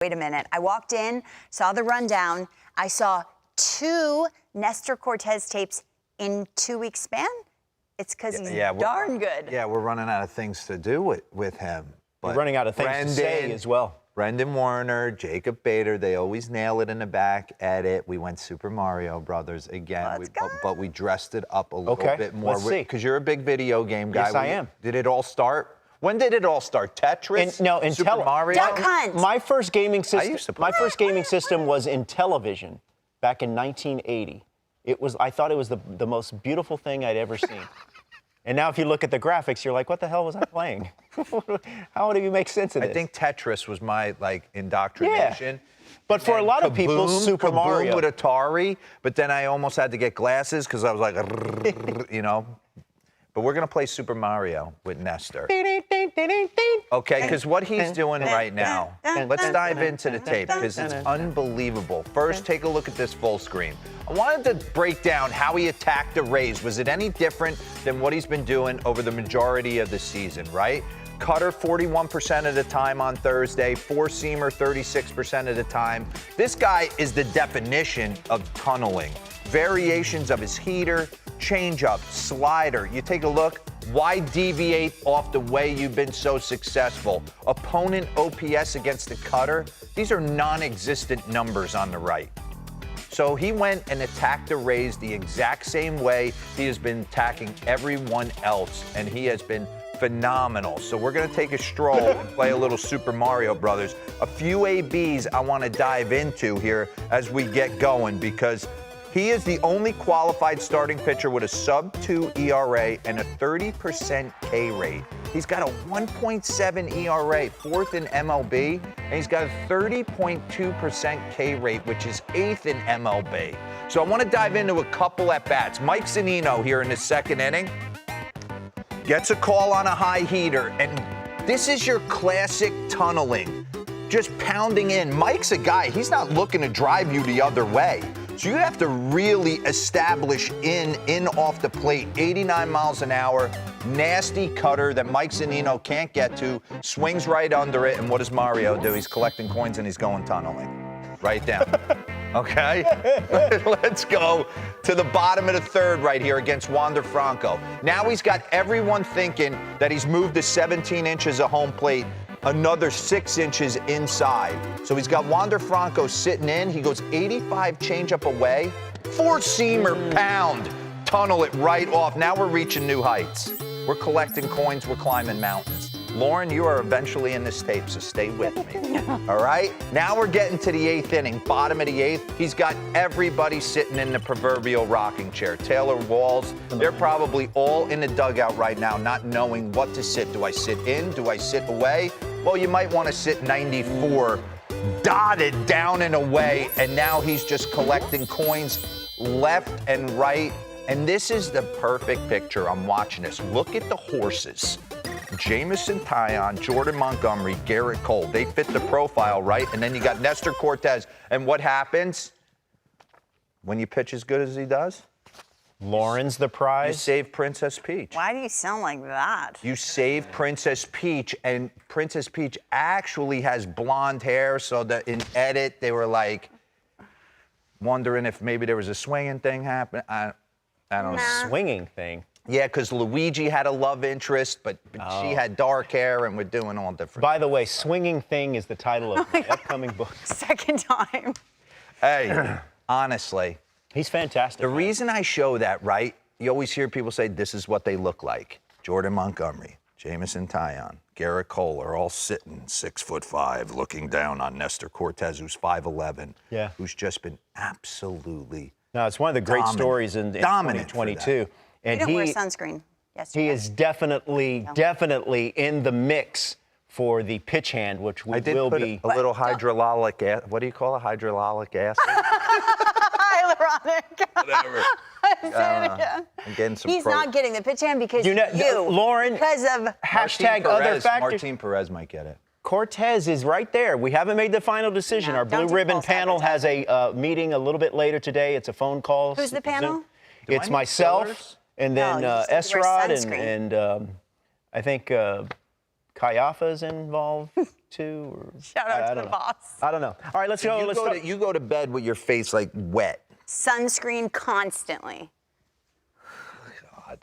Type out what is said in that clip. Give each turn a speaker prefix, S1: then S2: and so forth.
S1: Wait a minute. I walked in, saw the rundown. I saw 2 Nestor Cortes tapes in 2 weeks span. It's because he's darn good.
S2: Yeah, we're running out of things to do with him.
S3: But we're running out of things to say as well.
S2: Brendan Warner, Jacob Bader, they always nail it in the back edit. We went Super Mario Brothers again, but we dressed it up a little bit more.
S3: Let's see.
S2: Because you're a big video game guy.
S3: Yes, I am.
S2: Did it all start? When did it all start? Tetris? Super Mario?
S1: Duck Hunt.
S3: My first gaming system. My first gaming system was in television back in 1980. I thought it was the most beautiful thing I'd ever seen. And now if you look at the graphics, you're like, what the hell was I playing? How do you make sense of this?
S2: I think Tetris was my indoctrination.
S3: Yeah. But for a lot of people, Super Mario
S2: with Atari, but then I almost had to get glasses because I was like, you know. But we're going to play Super Mario with Nestor. Okay, because what he's doing right now, let's dive into the tape because it's unbelievable. First, take a look at this full screen. I wanted to break down how he attacked the Rays. Was it any different than what he's been doing over the majority of the season, right? Cutter 41% of the time on Thursday, four-seamer 36% of the time. This guy is the definition of tunneling. Variations of his heater, changeup, slider. You take a look. Why deviate off the way you've been so successful? Opponent OPS against the cutter. These are non-existent numbers on the right. So he went and attacked the Rays the exact same way he has been attacking everyone else, and he has been phenomenal. So we're going to take a stroll and play a little Super Mario Brothers. A few ABs I want to dive into here as we get going because he is the only qualified starting pitcher with a sub-2 ERA and a 30% K rate. He's got a 1.7 ERA, 4th in MLB, and he's got a 30.2% K rate, which is 8th in MLB. So I want to dive into a couple at-bats. Mike Zunino here in the second inning gets a call on a high heater, and this is your classic tunneling, just pounding in. Mike's a guy, he's not looking to drive you the other way. So you have to really establish in off the plate, 89 miles an hour, nasty cutter that Mike Zunino can't get to, swings right under it, and what does Mario do? He's collecting coins and he's going tunneling. Right down. Okay? Let's go to the bottom of the third right here against Wander Franco. Now he's got everyone thinking that he's moved to 17 inches of home plate, another 6 inches inside. So he's got Wander Franco sitting in. He goes 85 changeup away. Four-seamer pound. Tunnel it right off. Now we're reaching new heights. We're collecting coins. We're climbing mountains. Lauren, you are eventually in this tape, so stay with me. All right? Now we're getting to the 8th inning, bottom of the 8th. He's got everybody sitting in the proverbial rocking chair. Taylor Walls, they're probably all in the dugout right now, not knowing what to sit. Do I sit in? Do I sit away? Well, you might want to sit 94, dotted down and away, and now he's just collecting coins left and right. And this is the perfect picture. I'm watching this. Look at the horses. Jamison Taillon, Jordan Montgomery, Garrett Cole. They fit the profile, right? And then you got Nestor Cortes. And what happens when you pitch as good as he does?
S3: Lauren's the prize.
S2: You save Princess Peach.
S1: Why do you sound like that?
S2: You save Princess Peach, and Princess Peach actually has blonde hair, so that in edit they were like wondering if maybe there was a swinging thing happening. I don't know.
S3: Swinging thing.
S2: Yeah, because Luigi had a love interest, but she had dark hair, and we're doing all different.
S3: By the way, Swinging Thing is the title of my upcoming book.
S1: Second time.
S2: Hey, honestly.
S3: He's fantastic.
S2: The reason I show that, right, you always hear people say this is what they look like. Jordan Montgomery, Jamison Taillon, Garrett Cole are all sitting 6'5", looking down on Nestor Cortes, who's 5'11", who's just been absolutely
S3: No, it's one of the great stories in 2022. And
S1: he didn't wear sunscreen yesterday.
S3: He is definitely in the mix for the pitch hand, which will be
S2: a little hydrololic acid. What do you call it? Hydrololic acid?
S1: Hyaluronic.
S2: Whatever.
S1: Say it again.
S2: I'm getting some
S1: He's not getting the pitch hand because
S3: Lauren,
S1: because of
S3: hashtag other factors.
S2: Martin Perez might get it.
S3: Cortes is right there. We haven't made the final decision. Our Blue Ribbon panel has a meeting a little bit later today. It's a phone call.
S1: Who's the panel?
S3: It's myself. And then Esrod and I think Kayafa's involved. 2 or
S1: Shout out to the boss.
S3: I don't know. All right, let's go.
S2: You go to bed with your face like wet.
S1: Sunscreen constantly.